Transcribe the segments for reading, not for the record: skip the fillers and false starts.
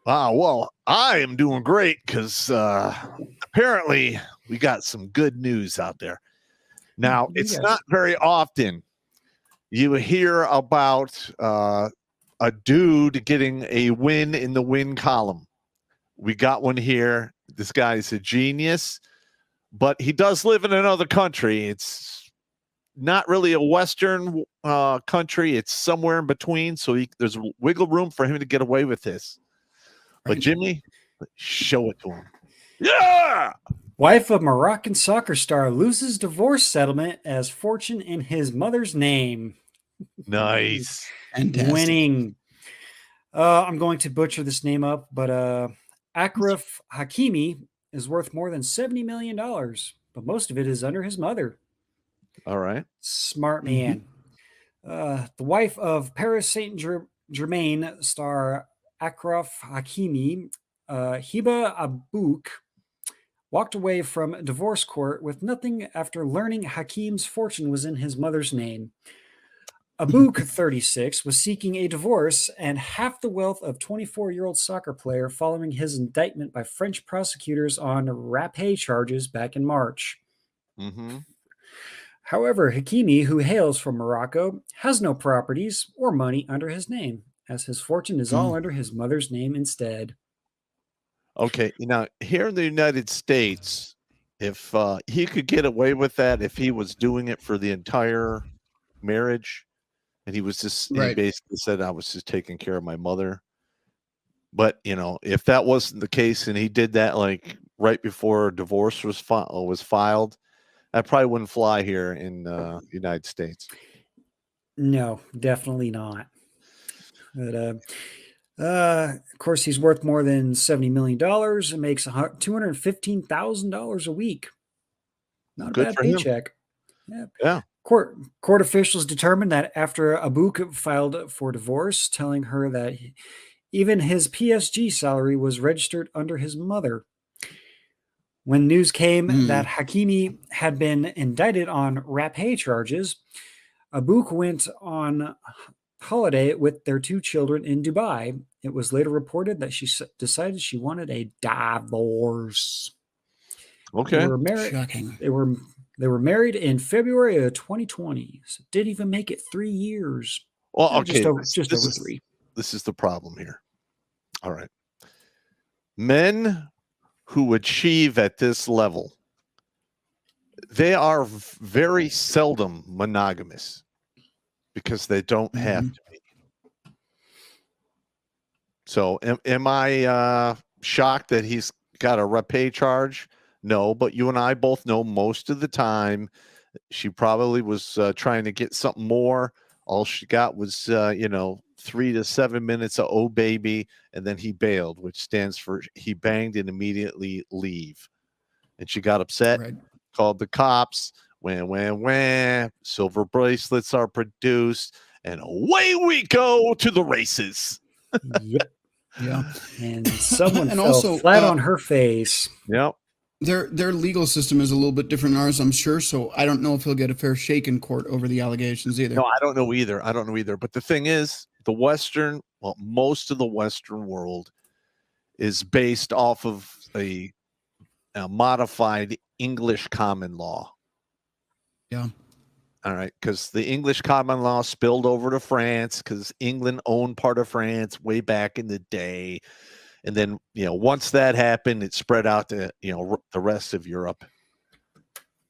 Well, I am doing great because apparently we got some good news out there. Now, it's not very often you hear about a dude getting a win in the win column. We got one here. This guy's a genius, but he does live in another country. It's not really a Western country. It's somewhere in between. So there's wiggle room for him to get away with this. But Jimmy, show it to him. Yeah! Wife of Moroccan soccer star loses divorce settlement as fortune in his mother's name. Nice. Fantastic. Winning. I'm going to butcher this name up, but Achraf Hakimi is worth more than $70 million, but most of it is under his mother. All right. Smart man. The wife of Paris Saint-Germain star Achraf Hakimi, Hiba Abouk, walked away from divorce court with nothing after learning Hakim's fortune was in his mother's name. Abouk, 36, was seeking a divorce and half the wealth of 24-year-old soccer player following his indictment by French prosecutors on rapé charges back in March. Mm-hmm. However, Hakimi, who hails from Morocco, has no properties or money under his name, as his fortune is all under his mother's name instead. Okay, now here in the United States, if he could get away with that, if he was doing it for the entire marriage, and he was just he basically said, "I was just taking care of my mother." But if that wasn't the case, and he did that like right before divorce was filed, that probably wouldn't fly here in the United States. No, definitely not. But of course, he's worth more than $70 million and makes $215,000 a week. Not Good a bad for paycheck. Yeah. Court officials determined that after Abouk filed for divorce, telling her that even his PSG salary was registered under his mother. When news came that Hakimi had been indicted on rapé charges, Abouk went on holiday with their two children in Dubai. It was later reported that she decided she wanted a divorce. Okay. They were married. Shocking. They were married in February of 2020. So didn't even make it 3 years. Well, okay. Just over 3. This is the problem here. All right. Men who achieve at this level, they are very seldom monogamous because they don't have to be. So am I shocked that he's got a rapé charge? No, but you and I both know most of the time she probably was trying to get something more. All she got was 3 to 7 minutes of "oh baby," and then he bailed, which stands for he banged and immediately leave. And she got upset, called the cops. Wham. Silver bracelets are produced, and away we go to the races. Yep. Yeah. And someone And fell also, flat on her face. Yep. Their legal system is a little bit different than ours, I'm sure. So I don't know if he'll get a fair shake in court over the allegations either. No, I don't know either. But the thing is, most of the Western world is based off of a modified English common law. Yeah. All right, because the English common law spilled over to France because England owned part of France way back in the day. And then, once that happened, it spread out to, the rest of Europe.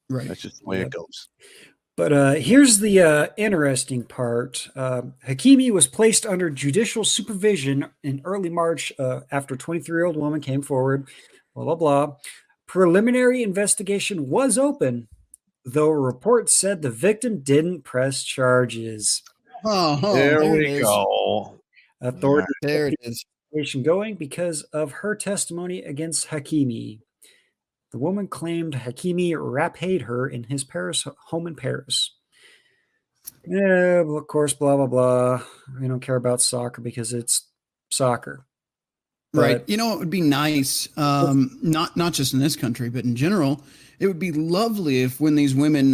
Right. That's just the way it goes. But here's the interesting part. Hakimi was placed under judicial supervision in early March after a 23-year-old woman came forward, blah, blah, blah. Preliminary investigation was open, though a report said the victim didn't press charges. There we go. Authorities there it is. Going because of her testimony against Hakimi. The woman claimed Hakimi raped her in his home in Paris. Yeah, of course, blah, blah, blah. We don't care about soccer because it's soccer. Right. But- You know, it would be nice, not just in this country, but in general. It would be lovely if when these women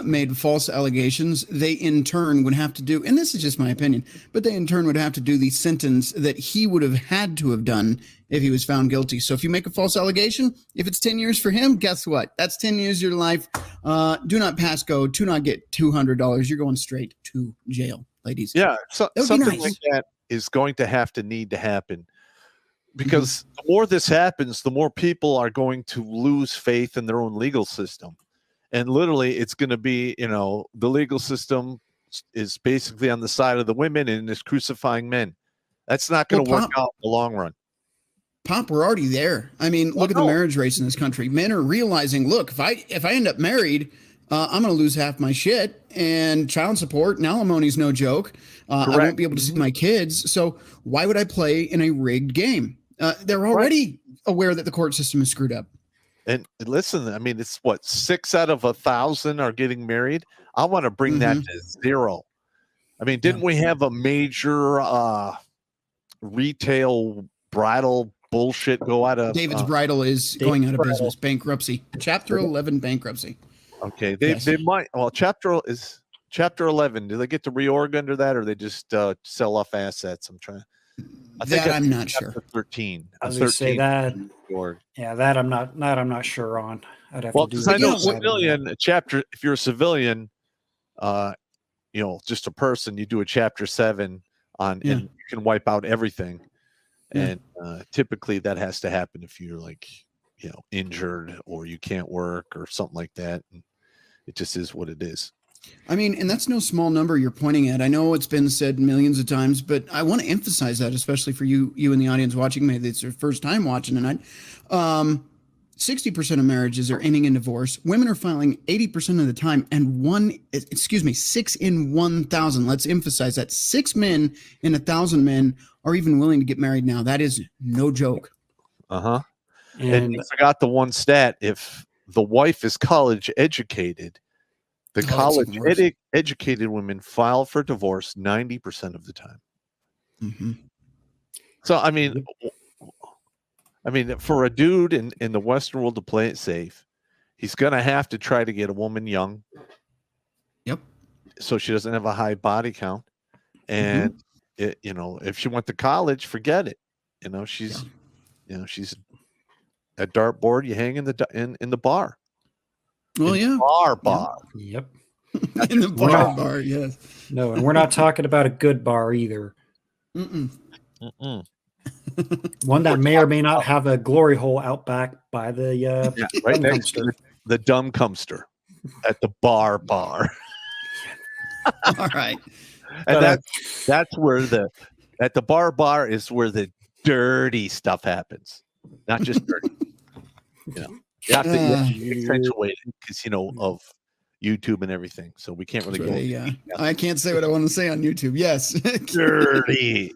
made false allegations, they in turn would have to do, and this is just my opinion, but they in turn would have to do the sentence that he would have had to have done if he was found guilty. So if you make a false allegation, if it's 10 years for him, guess what? That's 10 years of your life. Do not pass go. Do not get $200. You're going straight to jail, ladies. Yeah, so, That would be something nice. like that is going to need to happen. Because the more this happens, the more people are going to lose faith in their own legal system. And literally, it's going to be, the legal system is basically on the side of the women and is crucifying men. That's not going to work out in the long run. Pop, we're already there. I mean, look at the marriage rates in this country. Men are realizing, look, if I end up married, I'm going to lose half my shit, and child support and alimony's no joke. I won't be able to see my kids. So why would I play in a rigged game? They're already aware that the court system is screwed up. And listen, I mean, it's what, 6 out of 1,000 are getting married. I want to bring that to 0. I mean, didn't we have a major retail bridal bullshit go out of David's Bridal is going out of business, bankruptcy, Chapter 11 bankruptcy. Okay, they might. Well, Chapter 11. Do they get to reorg under that, or they just sell off assets? I think I'm not sure. 13. I was going to say that. Yeah, that I'm not sure on. I'd have to do. I know civilian chapter. If you're a civilian, just a person, you do a Chapter 7 on, and you can wipe out everything. And typically that has to happen if you're injured or you can't work or something like that. And it just is what it is. I mean, and that's no small number you're pointing at. I know it's been said millions of times, but I want to emphasize that, especially for you in the audience watching. Maybe it's your first time watching tonight. 60% of marriages are ending in divorce. Women are filing 80% of the time, and 6 in 1,000. Let's emphasize that 6 men in 1,000 men are even willing to get married now. That is no joke. And you forgot the one stat: if the wife is college educated, the college educated women file for divorce 90% of the time. So I mean, for a dude in the Western world to play it safe, he's gonna have to try to get a woman young. Yep. So she doesn't have a high body count, and if she went to college, forget it. She's a dartboard you hang in the bar. Well, bar. Yep. In the bar, yes. No, and we're not talking about a good bar either. One that may or may not have a glory hole out back by the right next to the dumb cumster at the bar. All right. And that's where at the bar is where the dirty stuff happens. Not just dirty. You have to accentuate it because of YouTube and everything. So we can't really go. Yeah. I can't say what I want to say on YouTube. Yes. Dirty.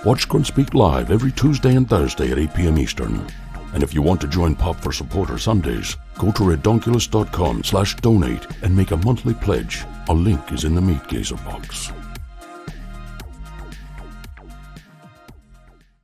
Watch Grunt Speak live every Tuesday and Thursday at 8 p.m. Eastern. And if you want to join Pop for Supporter Sundays, go to redonkulous.com/donate and make a monthly pledge. A link is in the Meat Gazer box.